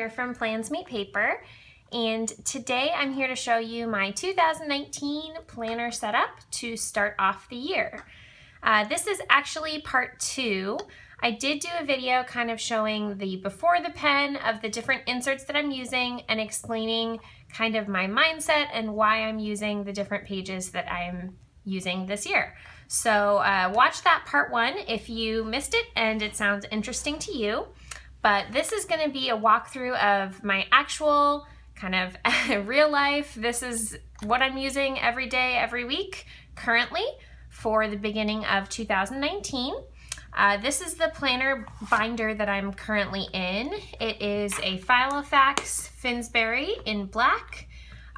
here from PlansMeetPaper, and today I'm here to show you my 2019 planner setup to start off the year. This is actually part 2. I did do a video kind of showing the before the pen of the different inserts that I'm using and explaining kind of my mindset and why I'm using the different pages that I'm using this year. So watch that part 1 if you missed it and it sounds interesting to you. But this is going to be a walkthrough of my actual kind of real life. This is what I'm using every day, every week currently for the beginning of 2019. This is the planner binder that I'm currently in. It is a Filofax Finsbury in black.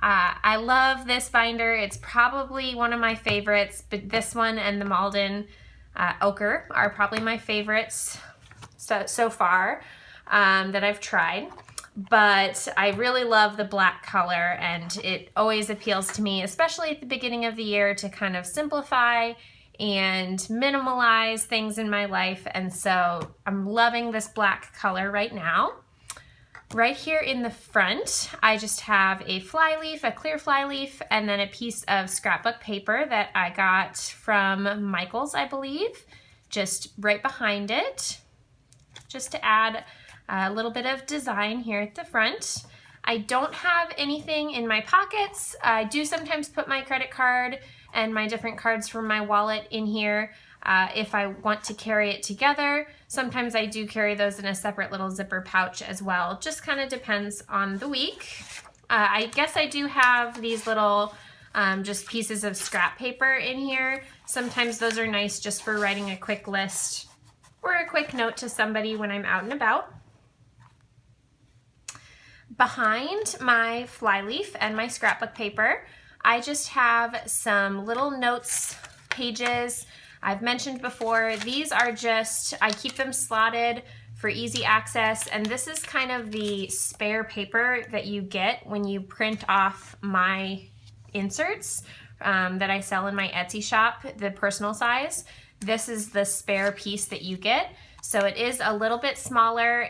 I love this binder. It's probably one of my favorites, but this one and the Malden Ochre are probably my favorites so far that I've tried. But I really love the black color, and it always appeals to me, especially at the beginning of the year, to kind of simplify and minimalize things in my life. And so I'm loving this black color right now. Right here in the front, I just have a flyleaf, a clear flyleaf, and then a piece of scrapbook paper that I got from Michael's, I believe, just right behind it, just to add a little bit of design here at the front. I don't have anything in my pockets. I do sometimes put my credit card and my different cards from my wallet in here if I want to carry it together. Sometimes I do carry those in a separate little zipper pouch as well. Just kind of depends on the week. I guess I do have these little just pieces of scrap paper in here. Sometimes those are nice just for writing a quick list or a quick note to somebody when I'm out and about. Behind my flyleaf and my scrapbook paper, I just have some little notes pages. I've mentioned before, these are just, I keep them slotted for easy access, and this is kind of the spare paper that you get when you print off my inserts that I sell in my Etsy shop, the personal size. This is the spare piece that you get. So it is a little bit smaller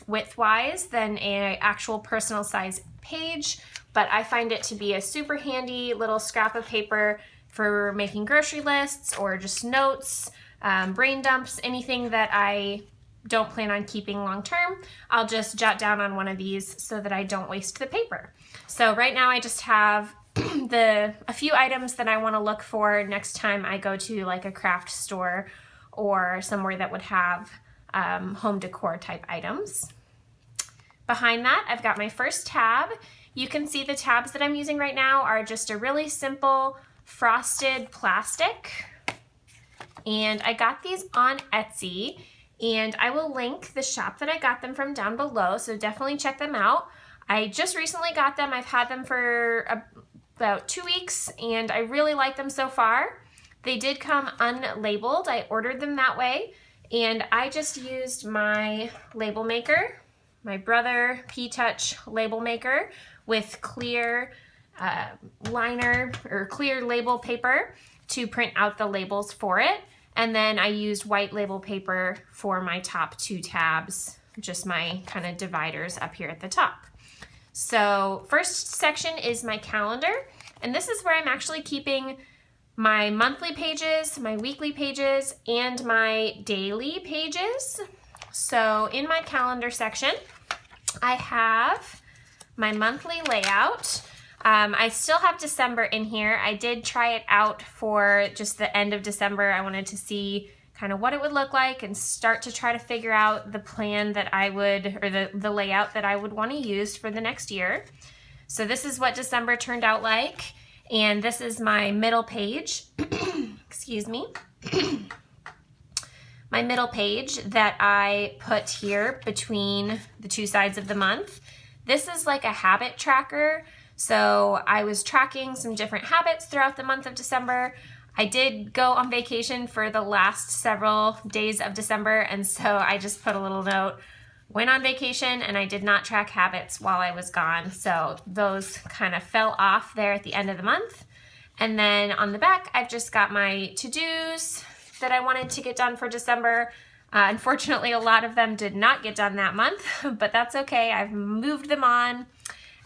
width-wise than an actual personal size page, but I find it to be a super handy little scrap of paper for making grocery lists or just notes, brain dumps, anything that I don't plan on keeping long term. I'll just jot down on one of these so that I don't waste the paper. So right now I just have a few items that I want to look for next time I go to like a craft store or somewhere that would have home decor type items. Behind that, I've got my first tab. You can see the tabs that I'm using right now are just a really simple frosted plastic. And I got these on Etsy, and I will link the shop that I got them from down below, so definitely check them out. I just recently got them. I've had them for about 2 weeks, and I really like them so far. They did come unlabeled. I ordered them that way, and I just used my label maker, my Brother P-Touch label maker with clear liner or clear label paper to print out the labels for it. And then I used white label paper for my top 2 tabs, just my kind of dividers up here at the top. So first section is my calendar, and this is where I'm actually keeping my monthly pages, my weekly pages, and my daily pages. So in my calendar section, I have my monthly layout. I still have December in here. I did try it out for just the end of December. I wanted to see kind of what it would look like and start to try to figure out the plan that I would, or the layout that I would want to use for the next year. So this is what December turned out like. And this is my middle page, excuse me, my middle page that I put here between the 2 sides of the month. This is like a habit tracker. So I was tracking some different habits throughout the month of December. I did go on vacation for the last several days of December, and so I just put a little note, went on vacation, and I did not track habits while I was gone. So those kind of fell off there at the end of the month. And then on the back, I've just got my to-dos that I wanted to get done for December. Unfortunately, a lot of them did not get done that month, but that's okay. I've moved them on.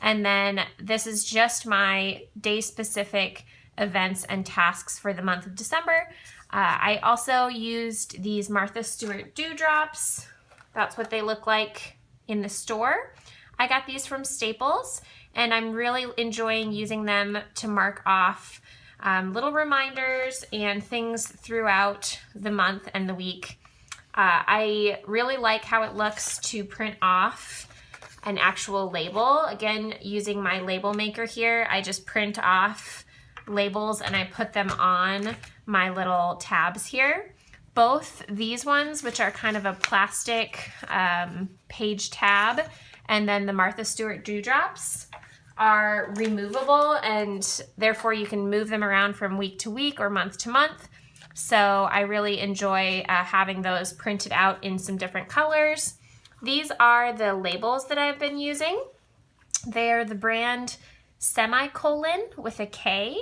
And then this is just my day-specific events and tasks for the month of December. I also used these Martha Stewart dewdrops. That's what they look like in the store. I got these from Staples, and I'm really enjoying using them to mark off little reminders and things throughout the month and the week. I really like how it looks to print off an actual label. Again, using my label maker here, I just print off labels and I put them on my little tabs here. Both these ones, which are kind of a plastic page tab, and then the Martha Stewart dewdrops are removable, and therefore you can move them around from week to week or month to month. So I really enjoy having those printed out in some different colors. These are the labels that I've been using. They're the brand Semicolon with a K.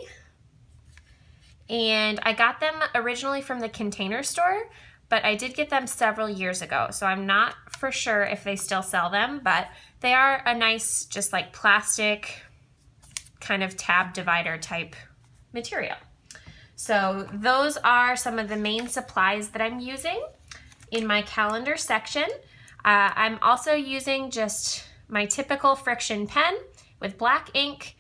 And I got them originally from the Container Store, but I did get them several years ago. So I'm not for sure if they still sell them, but they are a nice, just like plastic kind of tab divider type material. So those are some of the main supplies that I'm using in my calendar section. I'm also using just my typical Friction pen with black ink.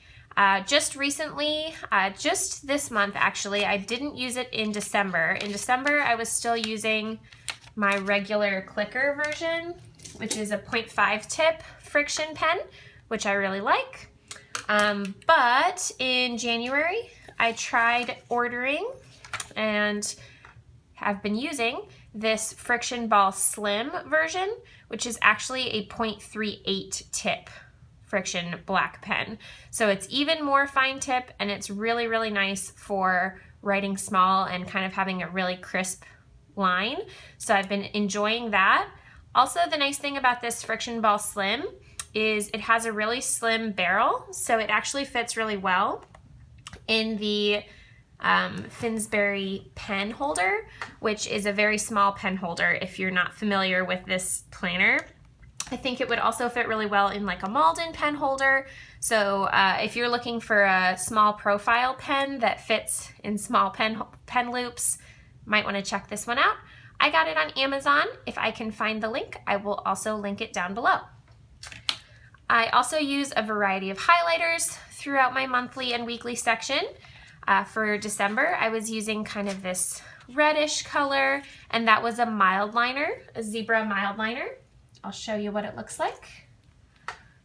Just recently, just this month actually, I didn't use it in December. In December, I was still using my regular clicker version, which is a 0.5 tip Friction pen, which I really like. But in January, I tried ordering and have been using this Friction Ball Slim version, which is actually a 0.38 tip Friction black pen. So it's even more fine tip, and it's really, really nice for writing small and kind of having a really crisp line. So I've been enjoying that. Also, the nice thing about this Friction Ball Slim is it has a really slim barrel, so it actually fits really well in the Finsbury pen holder, which is a very small pen holder if you're not familiar with this planner. I think it would also fit really well in like a Malden pen holder. So if you're looking for a small profile pen that fits in small pen loops, might want to check this one out. I got it on Amazon. If I can find the link, I will also link it down below. I also use a variety of highlighters throughout my monthly and weekly section. For December, I was using kind of this reddish color, and that was a mild liner, a zebra mild liner. I'll show you what it looks like,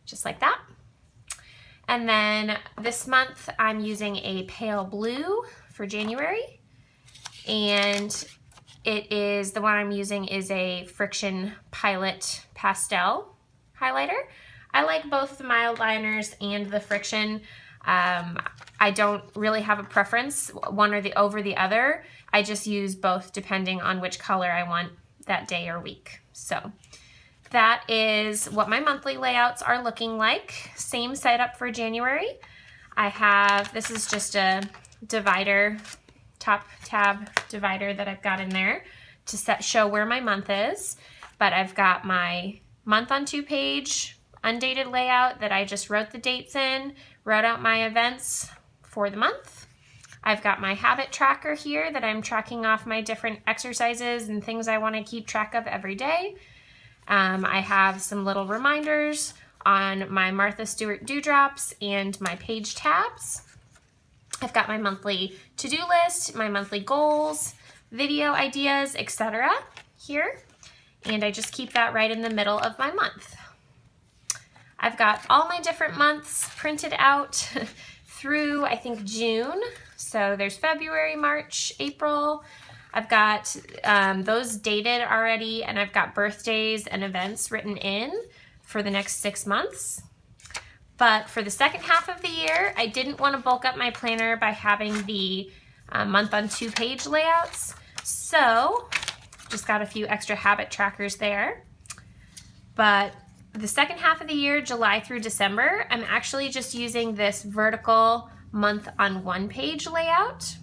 just like that. And then this month, I'm using a pale blue for January, and it is, the one I'm using is a Friction Pilot Pastel highlighter. I like both the mild liners and the Friction. I don't really have a preference, one or over the other. I just use both depending on which color I want that day or week. So that is what my monthly layouts are looking like. Same setup for January. I have, this is just a divider, top tab divider that I've got in there to show where my month is. But I've got my month on 2-page undated layout that I just wrote the dates in, wrote out my events for the month. I've got my habit tracker here that I'm tracking off my different exercises and things I want to keep track of every day. I have some little reminders on my Martha Stewart dewdrops and my page tabs. I've got my monthly to-do list, my monthly goals, video ideas, etc. here. And I just keep that right in the middle of my month. I've got all my different months printed out through, I think, June. So there's February, March, April. I've got those dated already, and I've got birthdays and events written in for the next 6 months. But for the second half of the year, I didn't want to bulk up my planner by having the month on 2-page layouts. So just got a few extra habit trackers there. But the second half of the year, July through December, I'm actually just using this vertical month on 1-page layout.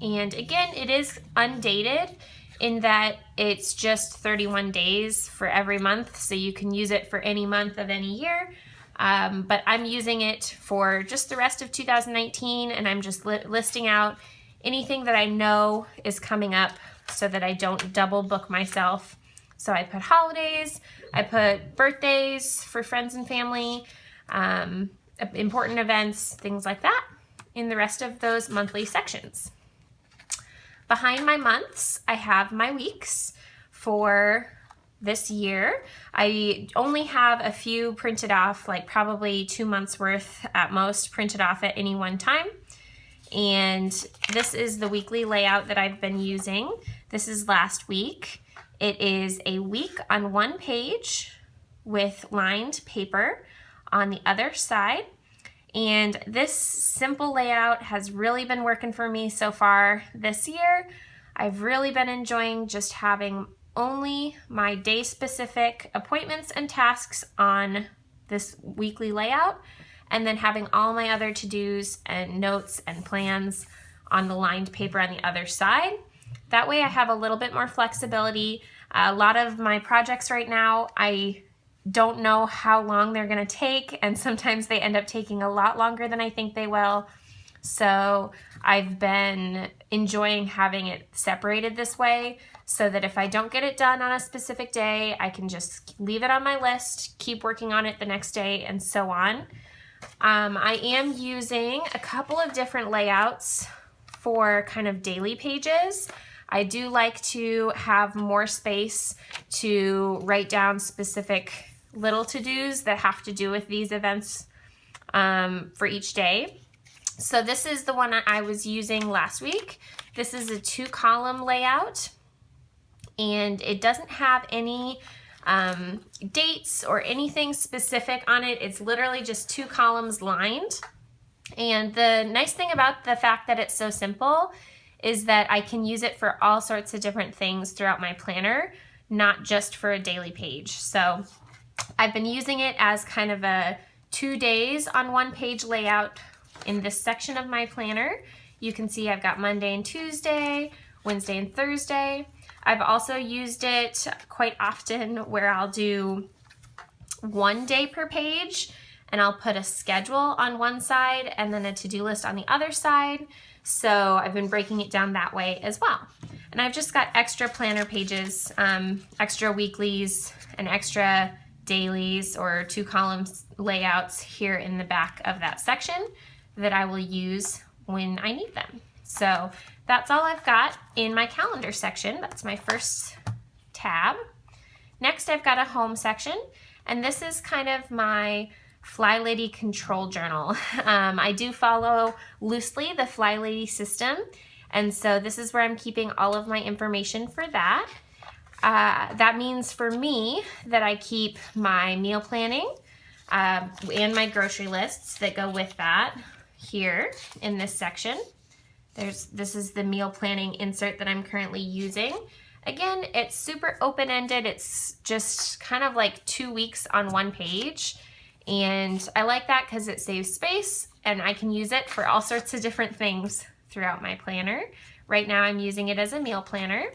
And again, it is undated in that it's just 31 days for every month, so you can use it for any month of any year. But I'm using it for just the rest of 2019, and I'm just listing out anything that I know is coming up so that I don't double book myself. So I put holidays, I put birthdays for friends and family, important events, things like that, in the rest of those monthly sections. Behind my months, I have my weeks for this year. I only have a few printed off, like probably 2 months worth at most printed off at any one time. And this is the weekly layout that I've been using. This is last week. It is a week on one page with lined paper on the other side. And this simple layout has really been working for me so far this year. I've really been enjoying just having only my day-specific appointments and tasks on this weekly layout, and then having all my other to-dos and notes and plans on the lined paper on the other side. That way I have a little bit more flexibility. A lot of my projects right now, I don't know how long they're gonna take, and sometimes they end up taking a lot longer than I think they will. So I've been enjoying having it separated this way so that if I don't get it done on a specific day, I can just leave it on my list, keep working on it the next day, and so on. I am using a couple of different layouts for kind of daily pages. I do like to have more space to write down specific little to-dos that have to do with these events for each day. So this is the one I was using last week. This is a 2-column layout, and it doesn't have any dates or anything specific on it. It's literally just 2 columns lined. And the nice thing about the fact that it's so simple is that I can use it for all sorts of different things throughout my planner, not just for a daily page. So I've been using it as kind of a 2 days on one page layout in this section of my planner. You can see I've got Monday and Tuesday, Wednesday and Thursday. I've also used it quite often where I'll do 1 day per page, and I'll put a schedule on one side and then a to-do list on the other side. So I've been breaking it down that way as well. And I've just got extra planner pages, extra weeklies and extra dailies or 2 columns layouts here in the back of that section that I will use when I need them. So that's all I've got in my calendar section. That's my first tab. Next, I've got a home section, and this is kind of my Fly Lady control journal. I do follow loosely the Fly Lady system, and so this is where I'm keeping all of my information for that. That means for me that I keep my meal planning and my grocery lists that go with that here in this section. This is the meal planning insert that I'm currently using. Again, it's super open-ended. It's just kind of like 2 weeks on one page. And I like that because it saves space and I can use it for all sorts of different things throughout my planner. Right now I'm using it as a meal planner.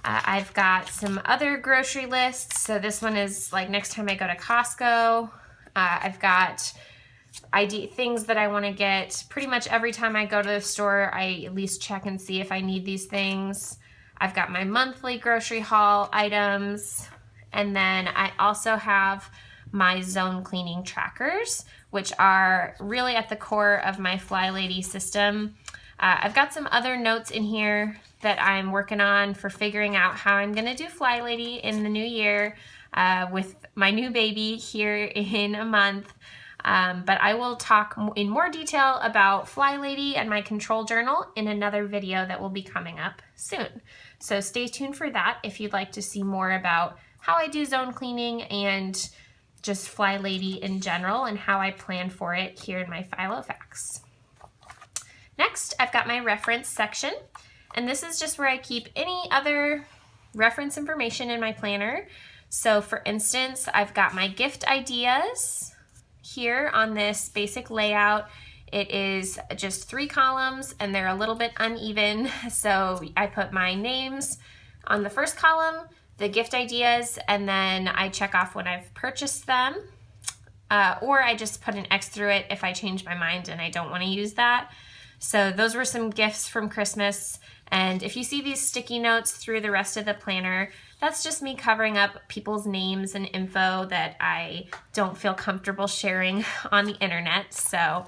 I've got some other grocery lists. So this one is like next time I go to Costco. I've got things that I want to get. Pretty much every time I go to the store, I at least check and see if I need these things. I've got my monthly grocery haul items. And then I also have my zone cleaning trackers, which are really at the core of my Fly Lady system. I've got some other notes in here that I'm working on for figuring out how I'm gonna do Fly Lady in the new year with my new baby here in a month. But I will talk in more detail about Fly Lady and my control journal in another video that will be coming up soon. So stay tuned for that if you'd like to see more about how I do zone cleaning and just Fly Lady in general and how I plan for it here in my Filofax. Next, I've got my reference section, and this is just where I keep any other reference information in my planner. So for instance, I've got my gift ideas here on this basic layout. It is just 3 columns and they're a little bit uneven. So I put my names On the first column, the gift ideas, and then I check off when I've purchased them, or I just put an X through it if I change my mind and I don't want to use that. So those were some gifts from Christmas. And if you see these sticky notes through the rest of the planner, that's just me covering up people's names and info that I don't feel comfortable sharing on the internet. So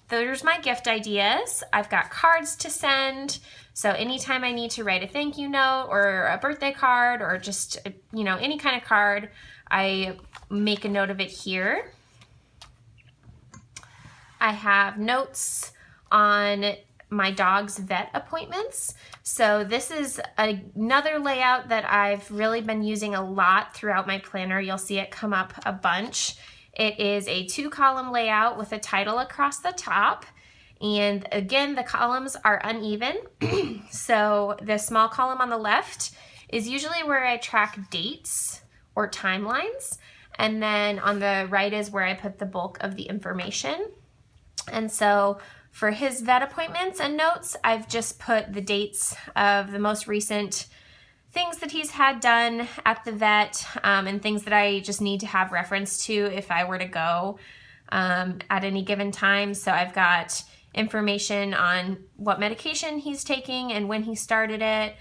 there's my gift ideas. I've got cards to send. So anytime I need to write a thank you note or a birthday card or just, you know, any kind of card, I make a note of it here. I have notes on my dog's vet appointments. So this is another layout that I've really been using a lot throughout my planner. You'll see it come up a bunch. It is a 2-column layout with a title across the top. And again, the columns are uneven. So the small column on the left is usually where I track dates or timelines. And then on the right is where I put the bulk of the information. And so for his vet appointments and notes, I've just put the dates of the most recent things that he's had done at the vet, and things that I just need to have reference to if I were to go at any given time. So I've got information on what medication he's taking and when he started it,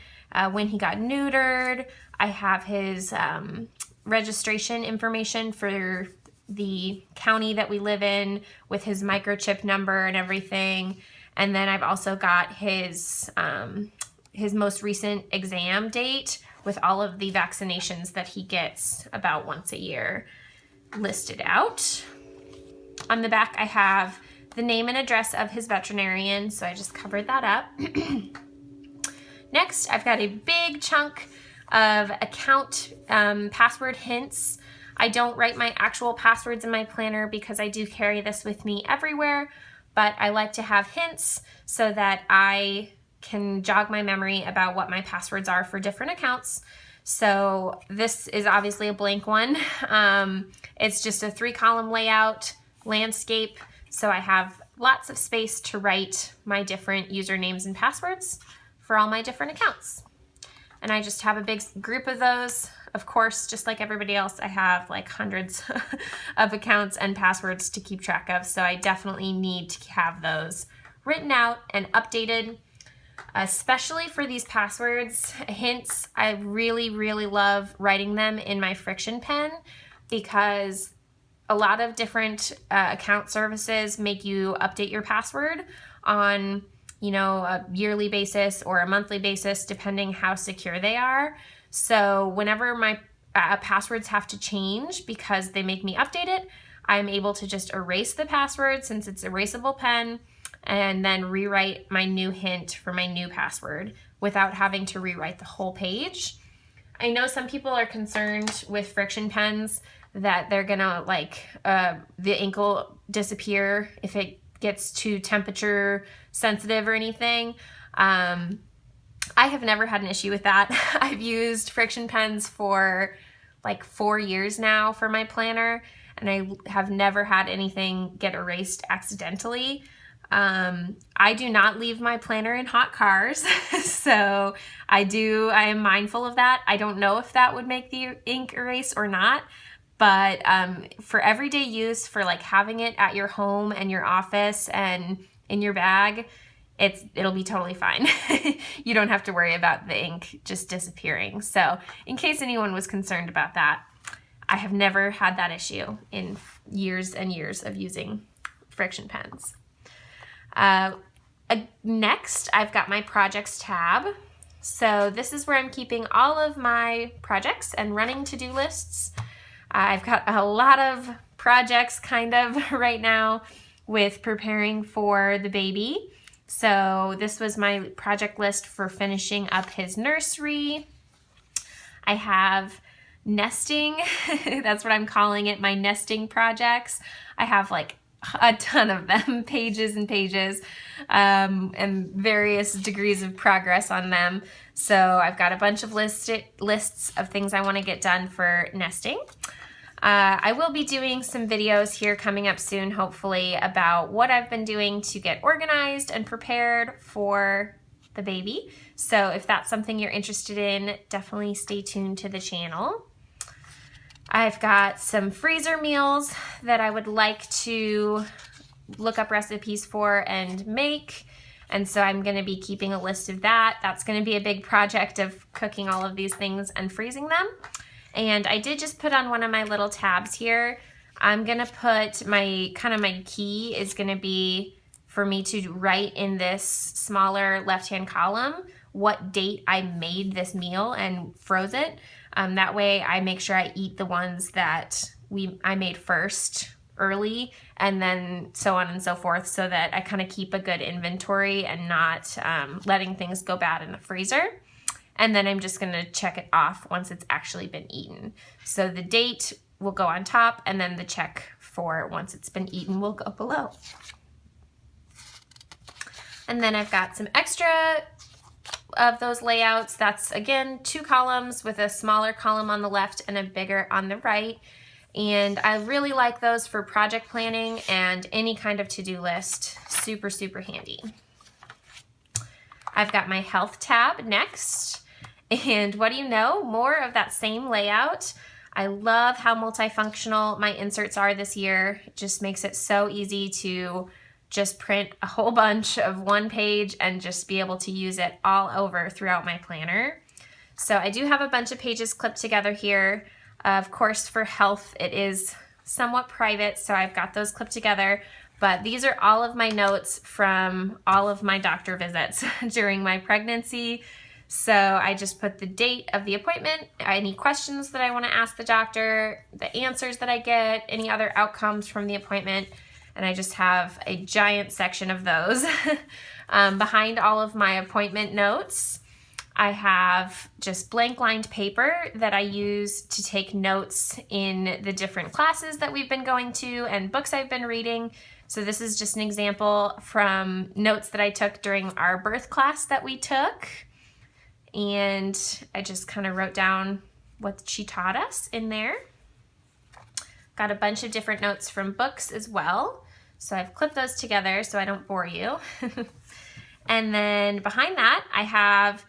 when he got neutered. I have his registration information for the county that we live in with his microchip number and everything. And then I've also got his most recent exam date with all of the vaccinations that he gets about once a year listed out. On the back, I have the name and address of his veterinarian, so I just covered that up. Next, I've got a big chunk of account password hints. I don't write my actual passwords in my planner because I do carry this with me everywhere, but I like to have hints so that I can jog my memory about what my passwords are for different accounts. So this is obviously a blank one. It's just a 3-column layout, landscape, so I have lots of space to write my different usernames and passwords for all my different accounts. And I just have a big group of those. Of course, just like everybody else, I have like hundreds of accounts and passwords to keep track of, so I definitely need to have those written out and updated, especially for these passwords hints. I really, really love writing them in my Friction pen because a lot of different account services make you update your password on, you know, a yearly basis or a monthly basis, depending how secure they are. So whenever my passwords have to change because they make me update it, I'm able to just erase the password since it's erasable pen and then rewrite my new hint for my new password without having to rewrite the whole page. I know some people are concerned with Friction pens that they're gonna the ink will disappear if it gets too temperature sensitive or anything. I have never had an issue with that. I've used Friction pens for like 4 years now for my planner, and I have never had anything get erased accidentally. I do not leave my planner in hot cars, so I am mindful of that. I don't know if that would make the ink erase or not, but for everyday use, for like having it at your home and your office and in your bag, it'll be totally fine. You don't have to worry about the ink just disappearing. So in case anyone was concerned about that, I have never had that issue in years and years of using Friction pens. Next, I've got my projects tab. So this is where I'm keeping all of my projects and running to-do lists. I've got a lot of projects kind of right now with preparing for the baby. So this was my project list for finishing up his nursery. I have nesting, that's what I'm calling it, my nesting projects. I have like a ton of them, pages and pages, and various degrees of progress on them. So I've got a bunch of lists of things I want to get done for nesting. I will be doing some videos here coming up soon, hopefully, about what I've been doing to get organized and prepared for the baby. So if that's something you're interested in, definitely stay tuned to the channel. I've got some freezer meals that I would like to look up recipes for and make. And so I'm going to be keeping a list of that. That's going to be a big project of cooking all of these things and freezing them. And I did just put on one of my little tabs here. I'm going to put my key is going to be for me to write in this smaller left-hand column what date I made this meal and froze it. That way I make sure I eat the ones that I made first early, and then so on and so forth, so that I kind of keep a good inventory and not letting things go bad in the freezer. And then I'm just gonna check it off once it's actually been eaten. So the date will go on top, and then the check for once it's been eaten will go below. And then I've got some extra of those layouts. That's again 2 columns with a smaller column on the left and a bigger on the right. And I really like those for project planning and any kind of to-do list. Super, super handy. I've got my health tab next. And what do you know? More of that same layout. I love how multifunctional my inserts are this year. It just makes it so easy to just print a whole bunch of one page and just be able to use it all over throughout my planner. So I do have a bunch of pages clipped together here. Of course, for health, it is somewhat private, so I've got those clipped together. But these are all of my notes from all of my doctor visits during my pregnancy. So I just put the date of the appointment, any questions that I want to ask the doctor, the answers that I get, any other outcomes from the appointment, and I just have a giant section of those. Behind all of my appointment notes, I have just blank lined paper that I use to take notes in the different classes that we've been going to and books I've been reading. So this is just an example from notes that I took during our birth class that we took. And I just kind of wrote down what she taught us in there. Got a bunch of different notes from books as well. So I've clipped those together so I don't bore you. And then behind that, I have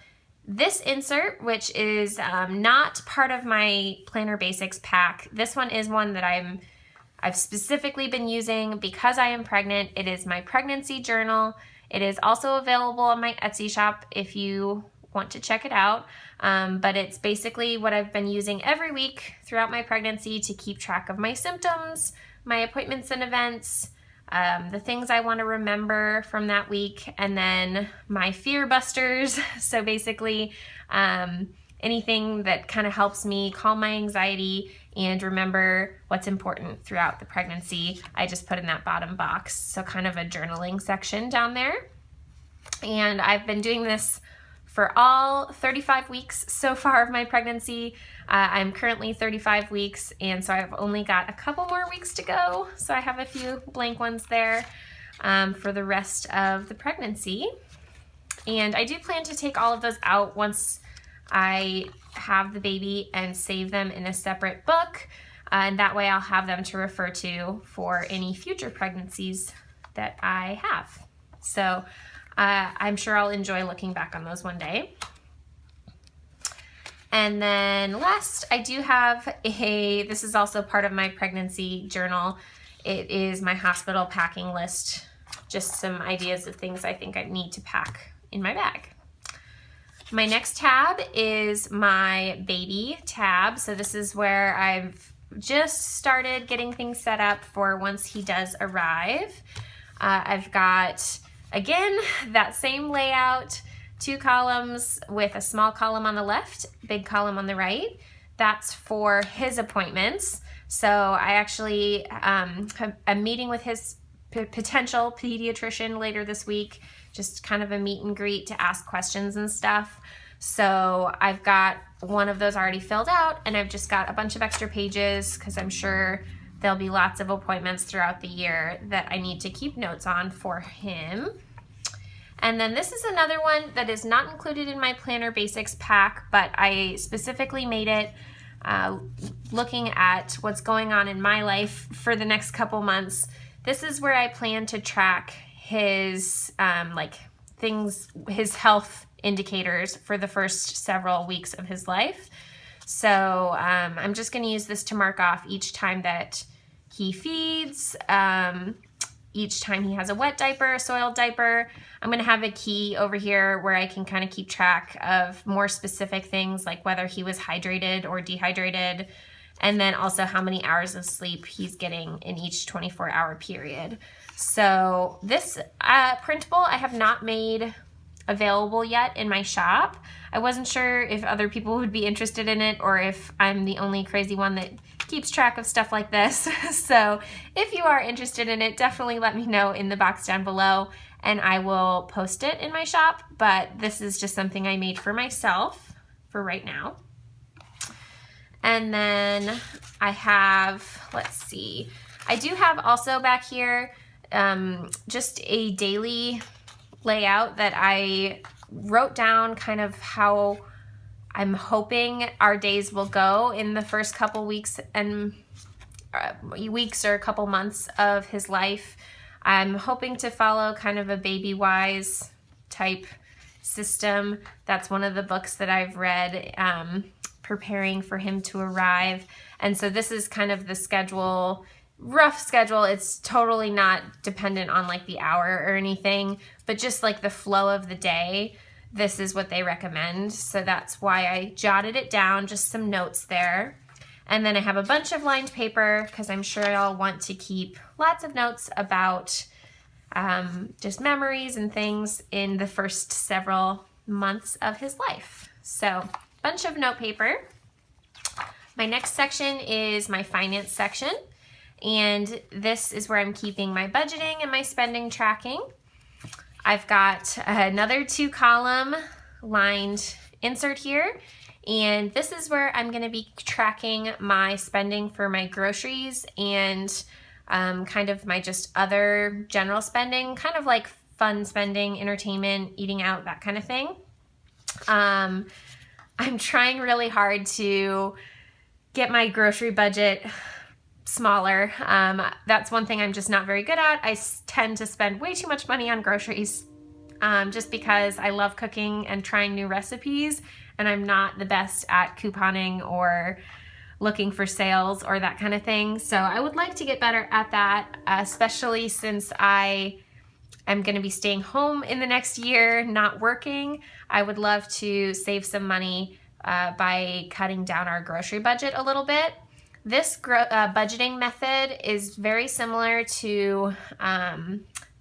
this insert, which is not part of my Planner Basics pack. This one is one that I've specifically been using because I am pregnant. It is my pregnancy journal. It is also available on my Etsy shop if you want to check it out. But it's basically what I've been using every week throughout my pregnancy to keep track of my symptoms, my appointments and events, the things I want to remember from that week, and then my fear busters. So basically anything that kind of helps me calm my anxiety and remember what's important throughout the pregnancy, I just put in that bottom box. So kind of a journaling section down there. And I've been doing this for all 35 weeks so far of my pregnancy. I'm currently 35 weeks, and so I've only got a couple more weeks to go. So I have a few blank ones there for the rest of the pregnancy. And I do plan to take all of those out once I have the baby and save them in a separate book. And that way I'll have them to refer to for any future pregnancies that I have. So I'm sure I'll enjoy looking back on those one day. And then last, I do have this is also part of my pregnancy journal. It is my hospital packing list, just some ideas of things I think I need to pack in my bag. My next tab is my baby tab. So this is where I've just started getting things set up for once he does arrive. I've got, again, that same layout, 2 columns with a small column on the left, big column on the right. That's for his appointments. So I actually have a meeting with his potential pediatrician later this week, just kind of a meet and greet to ask questions and stuff. So I've got one of those already filled out, and I've just got a bunch of extra pages because I'm sure there'll be lots of appointments throughout the year that I need to keep notes on for him. And then this is another one that is not included in my Planner Basics pack, but I specifically made it looking at what's going on in my life for the next couple months. This is where I plan to track his things, his health indicators for the first several weeks of his life. So I'm just going to use this to mark off each time that he feeds, each time he has a wet diaper, a soiled diaper. I'm going to have a key over here where I can kind of keep track of more specific things like whether he was hydrated or dehydrated, and then also how many hours of sleep he's getting in each 24-hour period. So this printable I have not made available yet in my shop. I wasn't sure if other people would be interested in it or if I'm the only crazy one that keeps track of stuff like this. So if you are interested in it, definitely let me know in the box down below and I will post it in my shop. But this is just something I made for myself for right now. And then I have, let's see, I do have also back here just a daily layout that I wrote down kind of how I'm hoping our days will go in the first couple weeks and weeks or a couple months of his life. I'm hoping to follow kind of a Baby Wise type system. That's one of the books that I've read preparing for him to arrive. And so this is kind of the schedule, rough schedule. It's totally not dependent on like the hour or anything, but just like the flow of the day. This is what they recommend. So that's why I jotted it down, just some notes there. And then I have a bunch of lined paper because I'm sure I'll want to keep lots of notes about just memories and things in the first several months of his life. So bunch of note paper. My next section is my finance section. And this is where I'm keeping my budgeting and my spending tracking. I've got another 2-column lined insert here, and this is where I'm going to be tracking my spending for my groceries and kind of my just other general spending, kind of like fun spending, entertainment, eating out, that kind of thing. I'm trying really hard to get my grocery budget smaller. That's one thing I'm just not very good at. I tend to spend way too much money on groceries just because I love cooking and trying new recipes, and I'm not the best at couponing or looking for sales or that kind of thing. So I would like to get better at that, especially since I am going to be staying home in the next year, not working. I would love to save some money by cutting down our grocery budget a little bit. This budgeting method is very similar to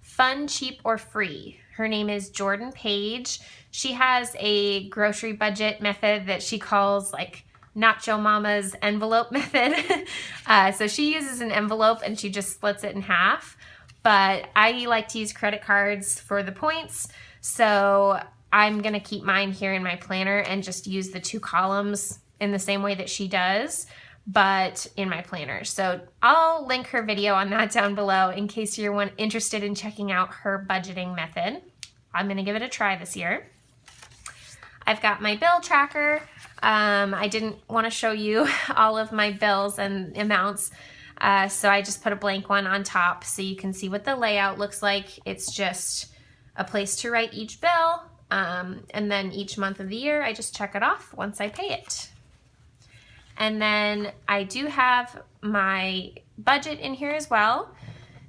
Fun, Cheap, or Free. Her name is Jordan Page. She has a grocery budget method that she calls like Nacho Mama's envelope method. So she uses an envelope and she just splits it in half. But I like to use credit cards for the points. So I'm going to keep mine here in my planner and just use the 2 columns in the same way that she does, but in my planner. So I'll link her video on that down below in case you're interested in checking out her budgeting method. I'm going to give it a try this year. I've got my bill tracker. I didn't want to show you all of my bills and amounts, so I just put a blank one on top so you can see what the layout looks like. It's just a place to write each bill, and then each month of the year I just check it off once I pay it. And then I do have my budget in here as well.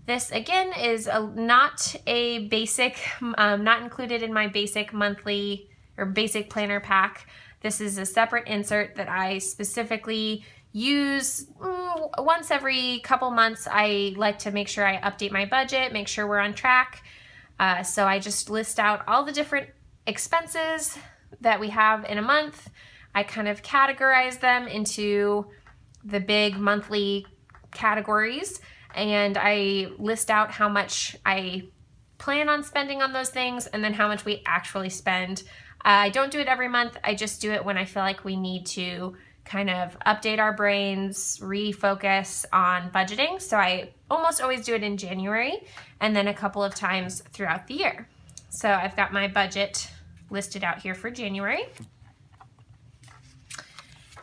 This again is not a basic, not included in my basic monthly or basic planner pack. This is a separate insert that I specifically use once every couple months. I like to make sure I update my budget, make sure we're on track. So I just list out all the different expenses that we have in a month. I kind of categorize them into the big monthly categories, and I list out how much I plan on spending on those things and then how much we actually spend. I don't do it every month. I just do it when I feel like we need to kind of update our brains, refocus on budgeting. So I almost always do it in January and then a couple of times throughout the year. So I've got my budget listed out here for January.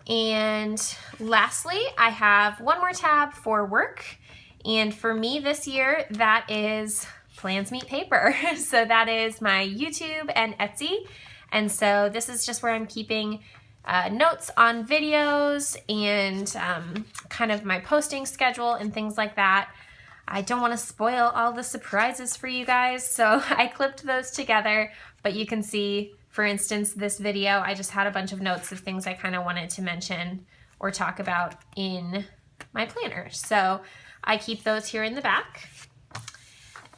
And lastly, I have one more tab for work. And for me this year, that is PlansMeetPaper. So that is my YouTube and Etsy. And so this is just where I'm keeping notes on videos and kind of my posting schedule and things like that. I don't want to spoil all the surprises for you guys, so I clipped those together, but you can see, for instance, this video, I just had a bunch of notes of things I kind of wanted to mention or talk about in my planner. So I keep those here in the back.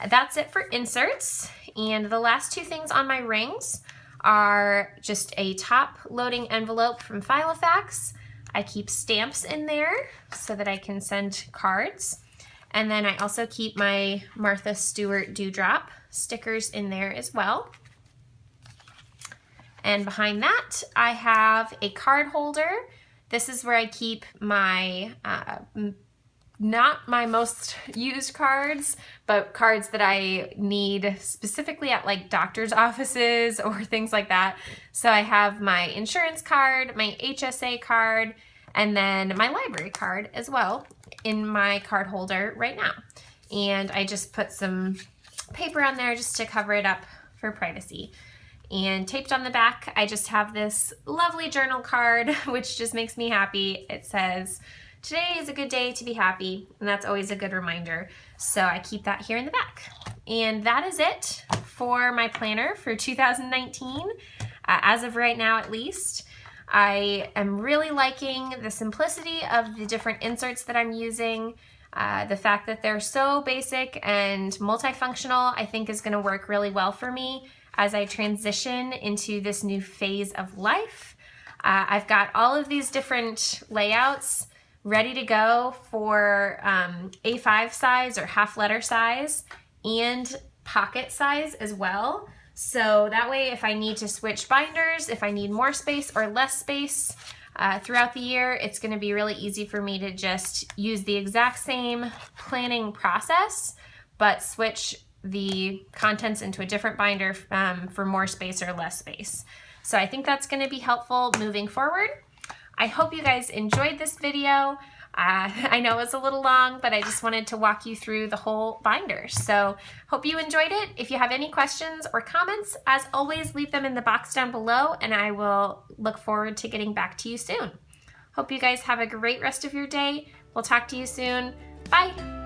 That's it for inserts. And the last two things on my rings are just a top loading envelope from Filofax. I keep stamps in there so that I can send cards. And then I also keep my Martha Stewart Dewdrop stickers in there as well. And behind that, I have a card holder. This is where I keep my, not my most used cards, but cards that I need specifically at like doctor's offices or things like that. So I have my insurance card, my HSA card, and then my library card as well in my card holder right now. And I just put some paper on there just to cover it up for privacy. And taped on the back, I just have this lovely journal card, which just makes me happy. It says, "Today is a good day to be happy," and that's always a good reminder. So I keep that here in the back. And that is it for my planner for 2019, as of right now at least. I am really liking the simplicity of the different inserts that I'm using. The fact that they're so basic and multifunctional, I think is going to work really well for me as I transition into this new phase of life. I've got all of these different layouts ready to go for A5 size or half letter size and pocket size as well. So that way, if I need to switch binders, if I need more space or less space throughout the year, it's going to be really easy for me to just use the exact same planning process, but switch the contents into a different binder for more space or less space. So I think that's going to be helpful moving forward. I hope you guys enjoyed this video. I know it's a little long, but I just wanted to walk you through the whole binder. So hope you enjoyed it. If you have any questions or comments, as always, leave them in the box down below and I will look forward to getting back to you soon. Hope you guys have a great rest of your day. We'll talk to you soon. Bye.